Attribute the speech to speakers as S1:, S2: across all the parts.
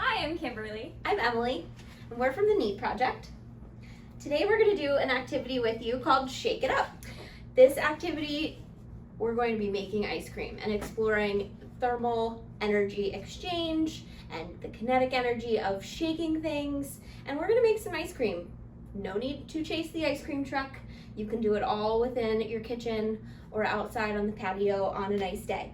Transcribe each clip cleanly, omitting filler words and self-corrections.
S1: Hi, I'm Kimberly.
S2: I'm Emily, and we're from the NEAT Project. Today we're going to do an activity with you called Shake It Up. This activity, we're going to be making ice cream and exploring thermal energy exchange and the kinetic energy of shaking things, and we're going to make some ice cream. No need to chase the ice cream truck. You can do it all within your kitchen or outside on the patio on a nice day.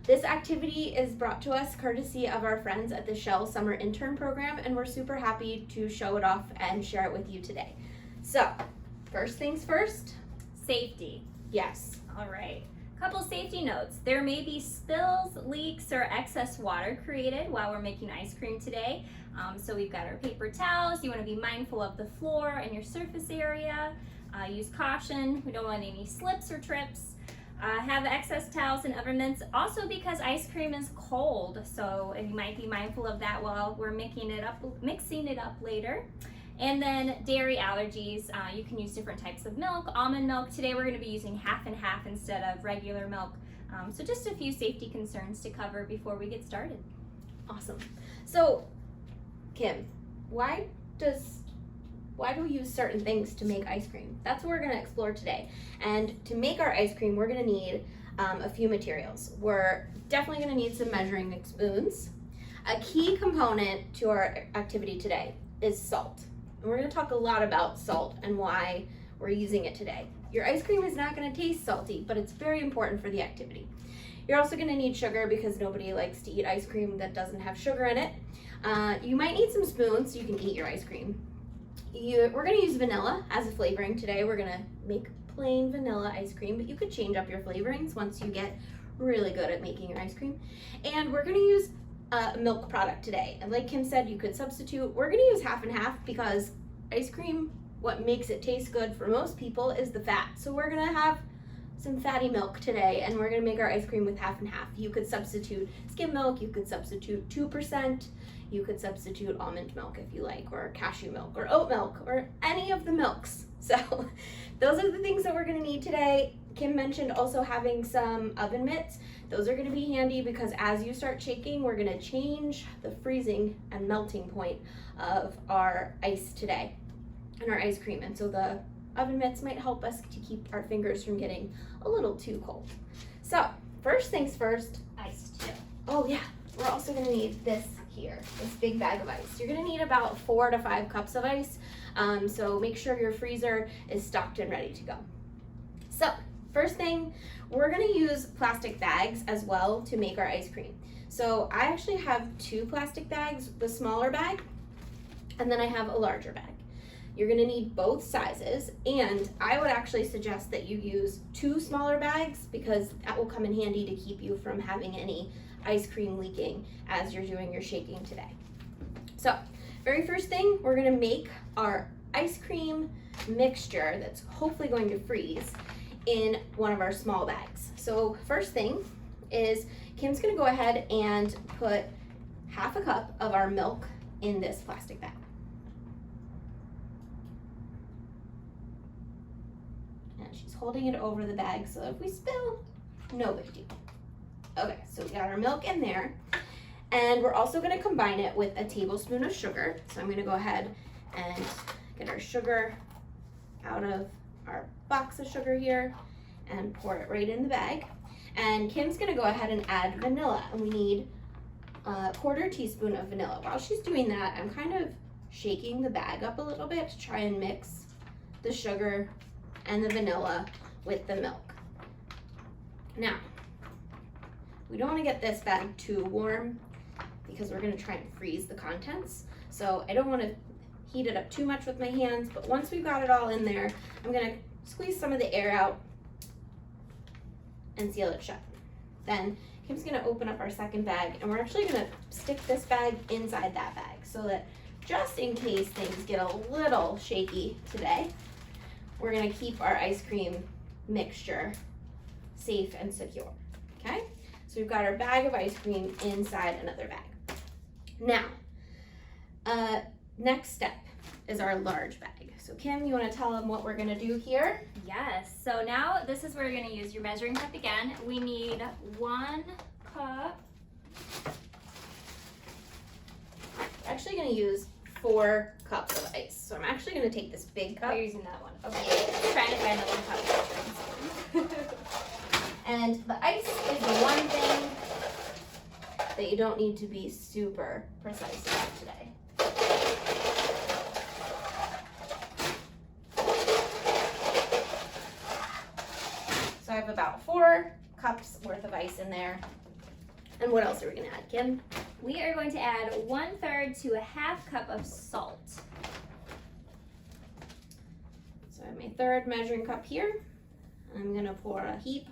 S2: This activity is brought to us courtesy of our friends at the Shell Summer Intern Program, and we're super happy to show it off and share it with you today. So, first things first.
S1: Safety.
S2: Yes.
S1: All right. Couple safety notes. There may be spills, leaks, or excess water created while we're making ice cream today. So we've got our paper towels. You want to be mindful of the floor and your surface area. Use caution. We don't want any slips or trips. Have excess towels and oven mitts, also because ice cream is cold, so you might be mindful of that while we're mixing it up later. And then dairy allergies, you can use different types of milk, almond milk. Today we're going to be using half and half instead of regular milk. So just a few safety concerns to cover before we get started.
S2: Awesome. So, Kim, why do we use certain things to make ice cream? That's what we're going to explore today. And to make our ice cream, we're going to need a few materials. We're definitely going to need some measuring spoons. A key component to our activity today is salt. And we're going to talk a lot about salt and why we're using it today. Your ice cream is not going to taste salty, but it's very important for the activity. You're also going to need sugar because nobody likes to eat ice cream that doesn't have sugar in it. You might need some spoons so you can eat your ice cream. We're going to use vanilla as a flavoring today. We're going to make plain vanilla ice cream, but you could change up your flavorings once you get really good at making your ice cream. And we're going to use a milk product today. And like Kim said, you could substitute. We're going to use half and half because ice cream, what makes it taste good for most people is the fat. So we're going to have some fatty milk today, and we're going to make our ice cream with half and half. You could substitute skim milk, you could substitute 2%, you could substitute almond milk if you like, or cashew milk, or oat milk, or any of the milks. So those are the things that we're going to need today. Kim mentioned also having some oven mitts. Those are going to be handy because as you start shaking, we're going to change the freezing and melting point of our ice today and our ice cream. And so the oven mitts might help us to keep our fingers from getting a little too cold. So first things first,
S1: Ice too.
S2: oh yeah, we're also going to need this here, this big bag of ice. You're going to need about 4 to 5 cups of ice, so make sure your freezer is stocked and ready to go. So first thing, we're going to use plastic bags as well to make our ice cream. So I actually have 2 plastic bags, the smaller bag, and then I have a larger bag. You're going to need both sizes, and I would actually suggest that you use 2 smaller bags because that will come in handy to keep you from having any ice cream leaking as you're doing your shaking today. So, very first thing, we're going to make our ice cream mixture that's hopefully going to freeze in one of our small bags. So, first thing is Kim's going to go ahead and put half a cup of our milk in this plastic bag. She's holding it over the bag so if we spill, no big deal. Okay, so we got our milk in there, and we're also going to combine it with a tablespoon of sugar. So I'm going to go ahead and get our sugar out of our box of sugar here and pour it right in the bag. And Kim's going to go ahead and add vanilla, and we need a 1/4 teaspoon of vanilla. While she's doing that, I'm kind of shaking the bag up a little bit to try and mix the sugar and the vanilla with the milk. Now, we don't want to get this bag too warm because we're going to try and freeze the contents. So I don't want to heat it up too much with my hands, but once we've got it all in there, I'm going to squeeze some of the air out and seal it shut. Then Kim's going to open up our second bag, and we're actually going to stick this bag inside that bag so that just in case things get a little shaky today, we're going to keep our ice cream mixture safe and secure. Okay? So we've got our bag of ice cream inside another bag. Now, next step is our large bag. So Kim, you want to tell them what we're going to do here?
S1: Yes, so now this is where you're going to use your measuring cup again. We need 1 cup
S2: actually gonna use 4 cups of ice. So I'm actually gonna take this big
S1: Oh,
S2: cup.
S1: you're using that one. Okay. Trying to find the 1 cup.
S2: And the ice is the one thing that you don't need to be super precise about today. So I have about 4 cups worth of ice in there. And what else are we gonna add, Kim?
S1: We are going to add 1/3 to a 1/2 cup of salt.
S2: So I have my 3rd measuring cup here. I'm gonna pour a heap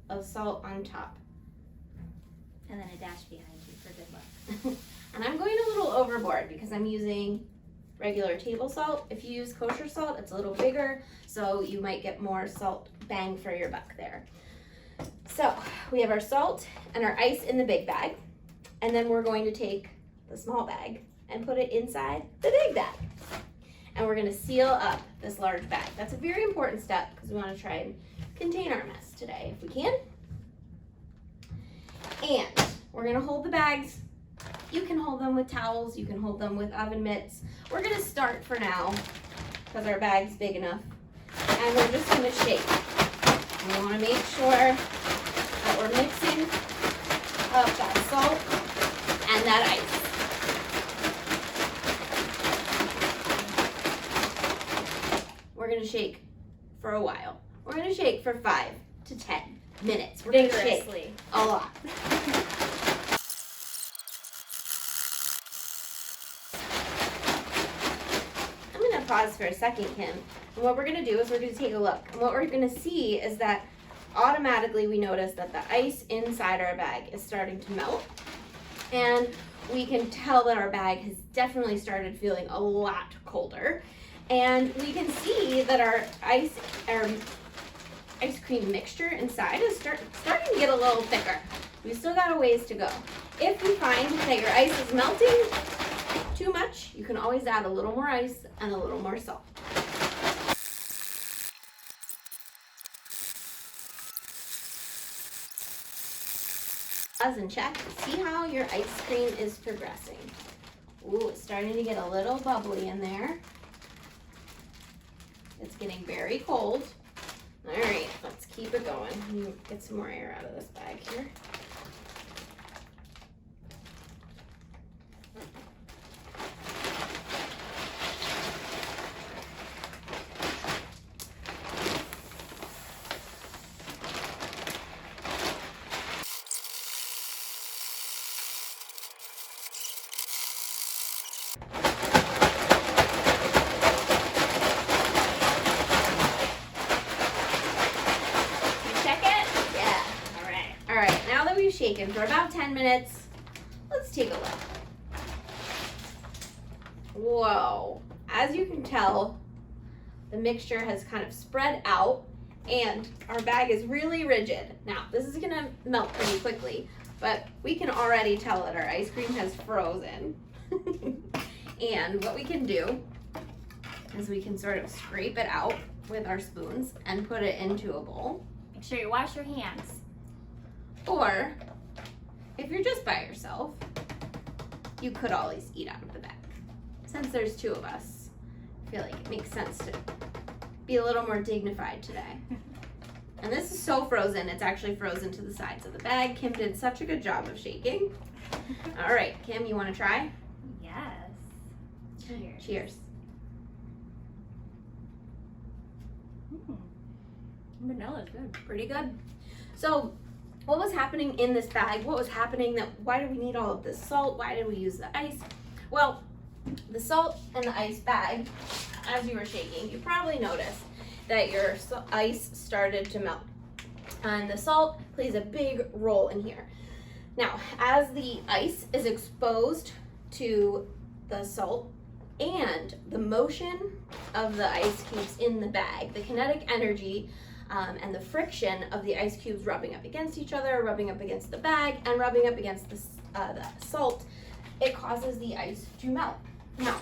S2: of salt on top.
S1: And then a dash behind you for good luck.
S2: And I'm going a little overboard because I'm using regular table salt. If you use kosher salt, it's a little bigger, so you might get more salt bang for your buck there. So we have our salt and our ice in the big bag, and then we're going to take the small bag and put it inside the big bag. And we're gonna seal up this large bag. That's a very important step because we wanna try and contain our mess today if we can. And we're gonna hold the bags. You can hold them with towels, you can hold them with oven mitts. We're gonna start for now because our bag's big enough. And we're just gonna shake. And we wanna make sure that we're mixing up that salt and that ice. We're gonna shake for a while. We're gonna shake for 5 to 10 minutes. We're gonna shake
S1: Vigorously.
S2: a lot. I'm gonna pause for a second, Kim. And what we're gonna do is we're gonna take a look. And what we're gonna see is that automatically we notice that the ice inside our bag is starting to melt. And we can tell that our bag has definitely started feeling a lot colder. And we can see that our ice cream mixture inside is starting to get a little thicker. We've still got a ways to go. If you find that your ice is melting too much, you can always add a little more ice and a little more salt. Pause and check. See how your ice cream is progressing. Ooh, it's starting to get a little bubbly in there. It's getting very cold. All right, let's keep it going. Let me get some more air out of this bag here. Shaken for about 10 minutes. Let's take a look. Whoa, as you can tell, the mixture has kind of spread out and our bag is really rigid. Now, this is gonna melt pretty quickly, but we can already tell that our ice cream has frozen. And what we can do is we can sort of scrape it out with our spoons and put it into a bowl.
S1: Make sure you wash your hands.
S2: Or, if you're just by yourself, you could always eat out of the bag. Since there's 2 of us, I feel like it makes sense to be a little more dignified today. And this is so frozen, it's actually frozen to the sides of the bag. Kim did such a good job of shaking. All right, Kim, you wanna try?
S1: Yes. Cheers.
S2: Cheers.
S1: Vanilla is good.
S2: Pretty good. So, what was happening in this bag? What was happening why do we need all of this salt? Why did we use the ice? Well, the salt and the ice bag, as you were shaking, you probably noticed that your ice started to melt. And the salt plays a big role in here. Now, as the ice is exposed to the salt and the motion of the ice cubes in the bag, the kinetic energy and the friction of the ice cubes rubbing up against each other, rubbing up against the bag, and rubbing up against the salt, it causes the ice to melt. Now,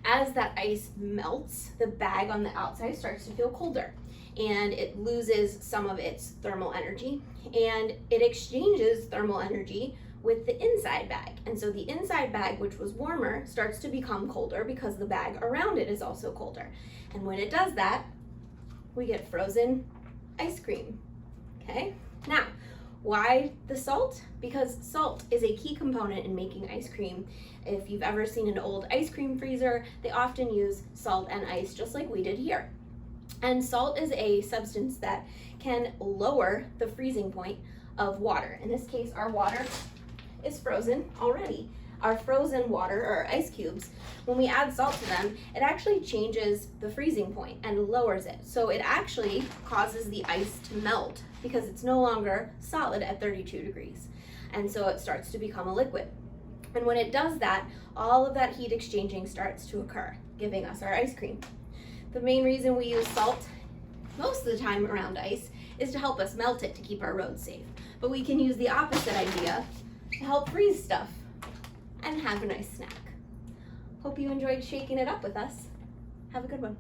S2: as that ice melts, the bag on the outside starts to feel colder, and it loses some of its thermal energy, and it exchanges thermal energy with the inside bag. And so the inside bag, which was warmer, starts to become colder because the bag around it is also colder. And when it does that, we get frozen ice cream, okay? Now, why the salt? Because salt is a key component in making ice cream. If you've ever seen an old ice cream freezer, they often use salt and ice just like we did here. And salt is a substance that can lower the freezing point of water. In this case, our water is frozen already. Our frozen water, or ice cubes, when we add salt to them, it actually changes the freezing point and lowers it. So it actually causes the ice to melt because it's no longer solid at 32 degrees. And so it starts to become a liquid. And when it does that, all of that heat exchanging starts to occur, giving us our ice cream. The main reason we use salt most of the time around ice is to help us melt it to keep our roads safe. But we can use the opposite idea to help freeze stuff and have a nice snack. Hope you enjoyed shaking it up with us. Have a good one.